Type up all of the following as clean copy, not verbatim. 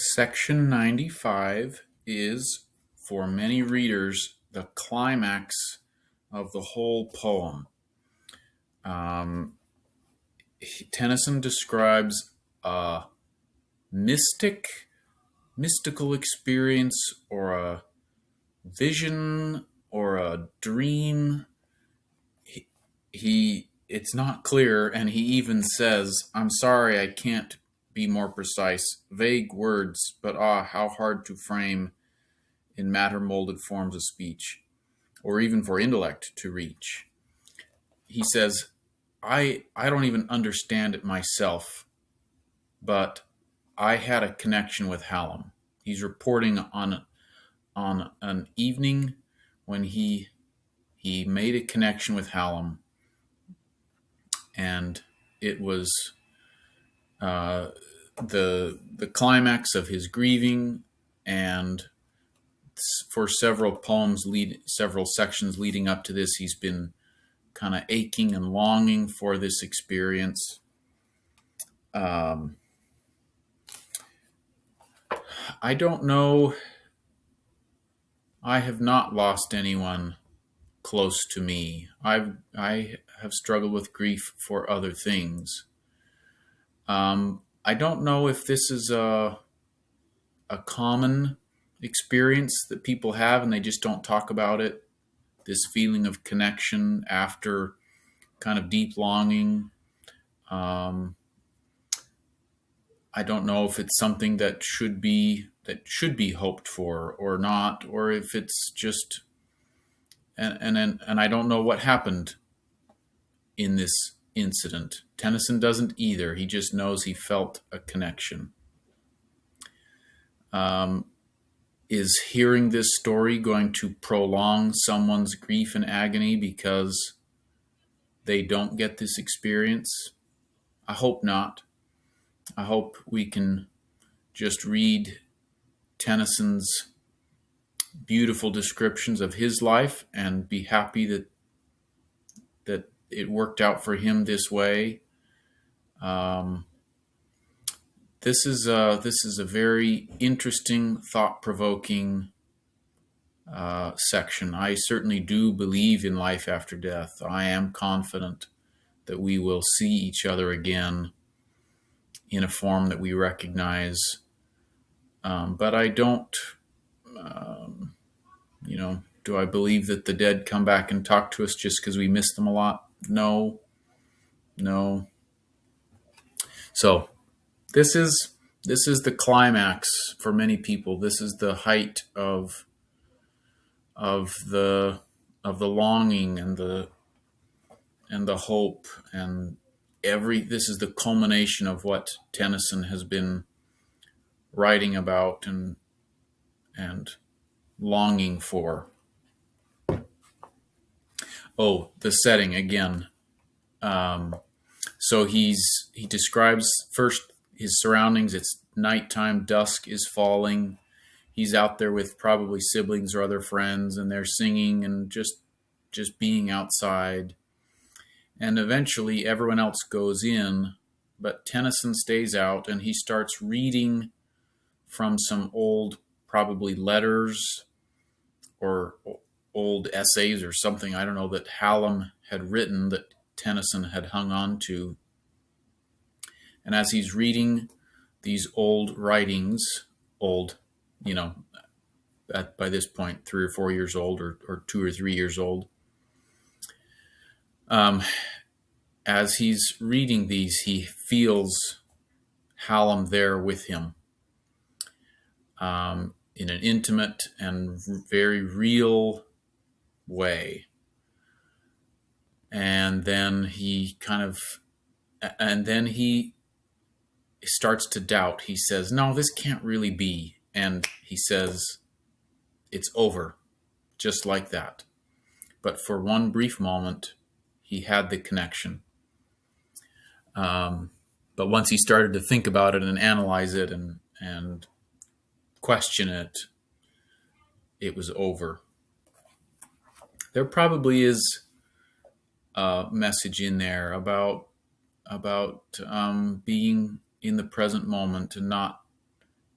Section 95 is, for many readers, the climax of the whole poem. Um, Tennyson describes a mystical experience or a vision or a dream. It's not clear, and he even says, "I'm sorry, I can't be more precise. Vague words, but how hard to frame in matter-molded forms of speech, or even for intellect to reach." He says, I don't even understand it myself, but I had a connection with Hallam. He's reporting on an evening when he made a connection with Hallam, and it was the climax of his grieving, and for several sections leading up to this, he's been kind of aching and longing for this experience. I don't know. I have not lost anyone close to me. I have struggled with grief for other things. I don't know if this is a common experience that people have and they just don't talk about it. This feeling of connection after kind of deep longing. I don't know if it's something that should be hoped for or not, or if it's just and I don't know what happened in this incident. Tennyson doesn't either. He just knows he felt a connection. Is hearing this story going to prolong someone's grief and agony because they don't get this experience? I hope not. I hope we can just read Tennyson's beautiful descriptions of his life and be happy that it worked out for him this way. This is a very interesting, thought-provoking section. I certainly do believe in life after death. I am confident that we will see each other again in a form that we recognize. But I don't, do I believe that the dead come back and talk to us just because we miss them a lot? No. So this is the climax for many people. This is the height of the longing and the hope, and this is the culmination of what Tennyson has been writing about and longing for. Oh, the setting again. So he describes first his surroundings. It's nighttime, dusk is falling. He's out there with probably siblings or other friends, and they're singing and just being outside. And eventually everyone else goes in, but Tennyson stays out, and he starts reading from some old, probably letters or old essays or something, I don't know, that Hallam had written that Tennyson had hung on to. And as he's reading these old writings, by this point 3 or 4 years old, or 2 or 3 years old, as he's reading these, he feels Hallam there with him, in an intimate and very real way. And then he starts to doubt. He says, no, this can't really be. And he says, it's over, just like that. But for one brief moment, he had the connection. But once he started to think about it and analyze it and question it, it was over. There probably is a message in there about being in the present moment and not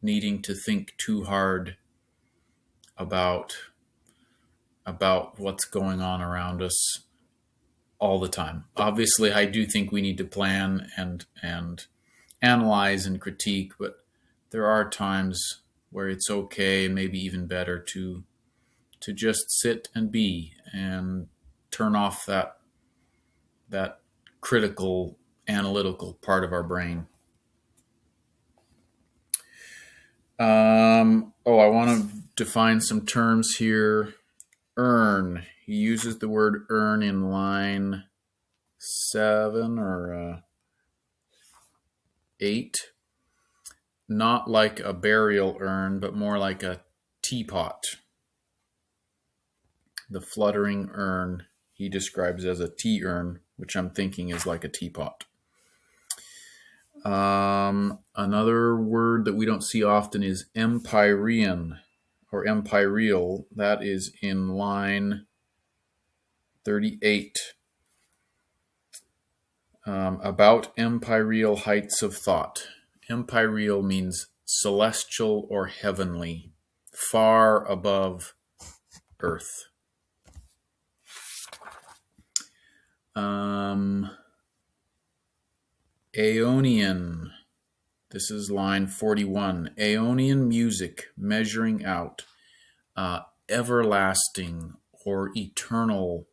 needing to think too hard about what's going on around us all the time. Obviously, I do think we need to plan and analyze and critique, but there are times where it's okay and maybe even better to just sit and be and turn off that critical analytical part of our brain. I want to define some terms here. Earn. He uses the word earn in line 7 or 8. Not like a burial urn, but more like a teapot. The fluttering urn he describes as a tea urn, which I'm thinking is like a teapot. Another word that we don't see often is empyrean or empyreal. That is in line 38. About empyreal heights of thought. Empyreal means celestial or heavenly, far above earth. Aeonian. This is line 41. Aeonian music, measuring out, everlasting or eternal,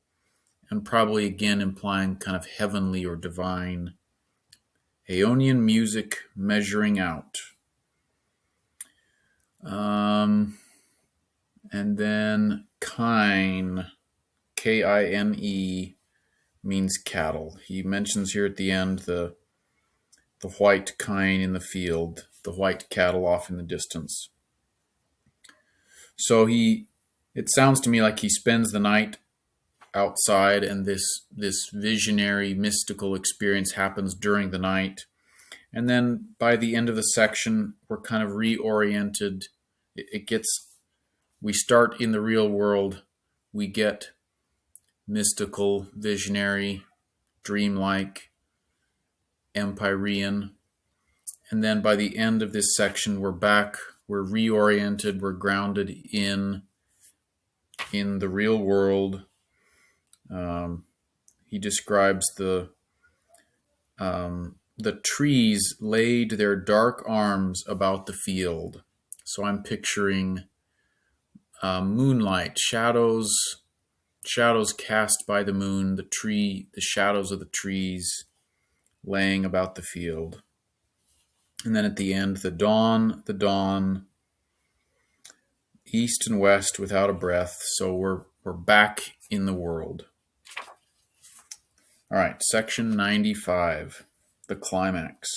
and probably again implying kind of heavenly or divine. Aeonian music, measuring out. And then kine, Kine, means cattle. He mentions here at the end the white kine in the field, the white cattle off in the distance. So it sounds to me like he spends the night outside, and this visionary, mystical experience happens during the night. And then by the end of the section, we're kind of reoriented. We start in the real world, we get mystical, visionary, dreamlike, empyrean. And then by the end of this section, we're back, we're reoriented, we're grounded in the real world. He describes the trees laid their dark arms about the field. So I'm picturing moonlight, shadows cast by the moon, the shadows of the trees laying about the field. And then at the end, the dawn, east and west without a breath. So we're back in the world. All right, section 95, the climax.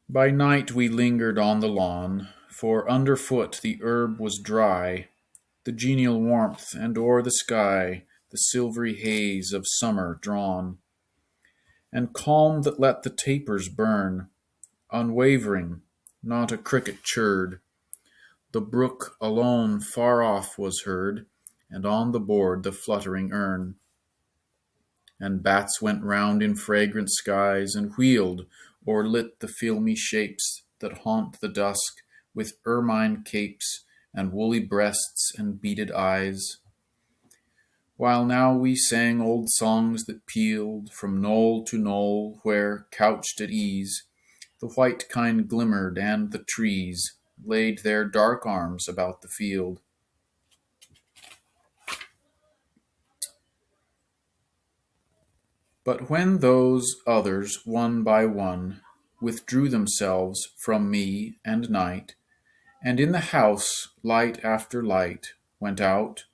By night we lingered on the lawn, for underfoot the herb was dry, the genial warmth, and o'er the sky the silvery haze of summer drawn. And calm that let the tapers burn, unwavering, not a cricket chirred. The brook alone far off was heard, and on the board the fluttering urn. And bats went round in fragrant skies, and wheeled, or lit the filmy shapes that haunt the dusk with ermine capes and woolly breasts and beaded eyes. While now we sang old songs that pealed from knoll to knoll, where, couched at ease, the white kine glimmered, and the trees laid their dark arms about the field. But when those others, one by one, withdrew themselves from me and night, and in the house light after light went out,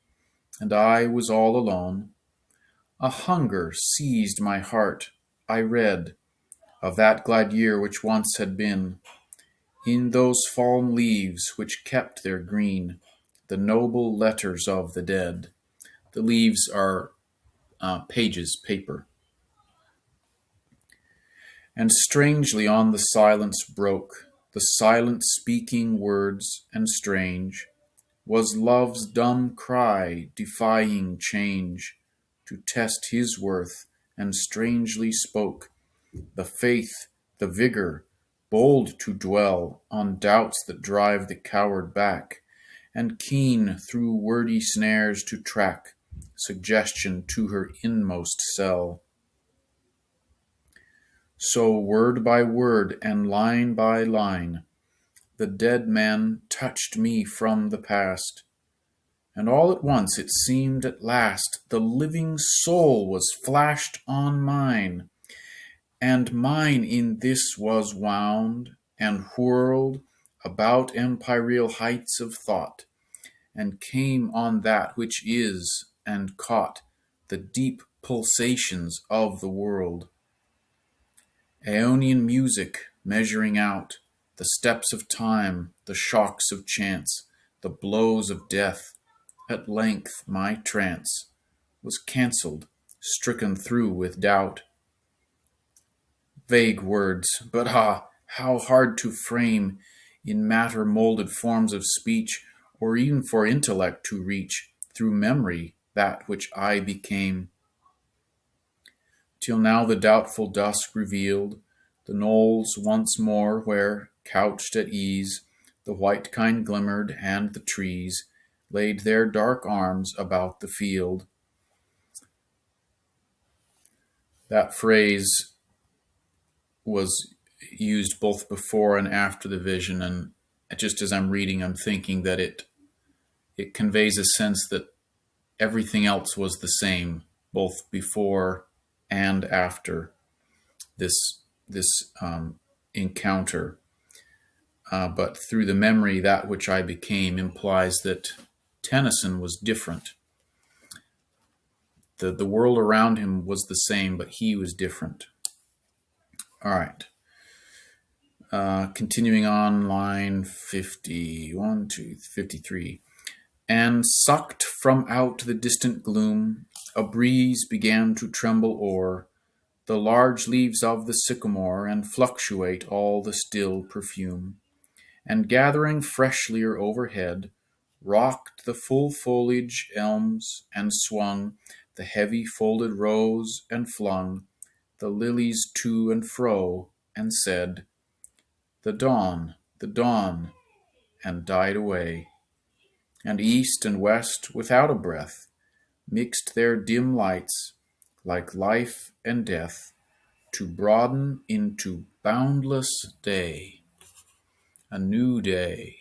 and I was all alone, a hunger seized my heart. I read of that glad year which once had been, in those fallen leaves which kept their green, the noble letters of the dead. The leaves are pages, paper. And strangely on the silence broke, the silent speaking words, and strange was love's dumb cry defying change to test his worth, and strangely spoke the faith, the vigor, bold to dwell on doubts that drive the coward back, and keen through wordy snares to track suggestion to her inmost cell. So word by word and line by line, the dead man touched me from the past, and all at once it seemed at last the living soul was flashed on mine, and mine in this was wound and whirled about empyreal heights of thought, and came on that which is, and caught the deep pulsations of the world. Aeonian music measuring out the steps of time, the shocks of chance, the blows of death. At length my trance was cancelled, stricken through with doubt. Vague words, but how hard to frame in matter moulded forms of speech, or even for intellect to reach through memory that which I became. Till now the doubtful dusk revealed the knolls once more where, couched at ease, the white kine glimmered, and the trees laid their dark arms about the field. That phrase was used both before and after the vision, and just as I'm reading, I'm thinking that it conveys a sense that everything else was the same, both before and after this encounter. But through the memory, that which I became implies that Tennyson was different. The world around him was the same, but he was different. All right. Continuing on, line 51 to 53. And sucked from out the distant gloom, a breeze began to tremble o'er the large leaves of the sycamore, and fluctuate all the still perfume. And gathering freshlier overhead, rocked the full foliage elms, and swung the heavy folded rose, and flung the lilies to and fro, and said, the dawn, and died away. And east and west, without a breath, mixed their dim lights, like life and death, to broaden into boundless day, a new day.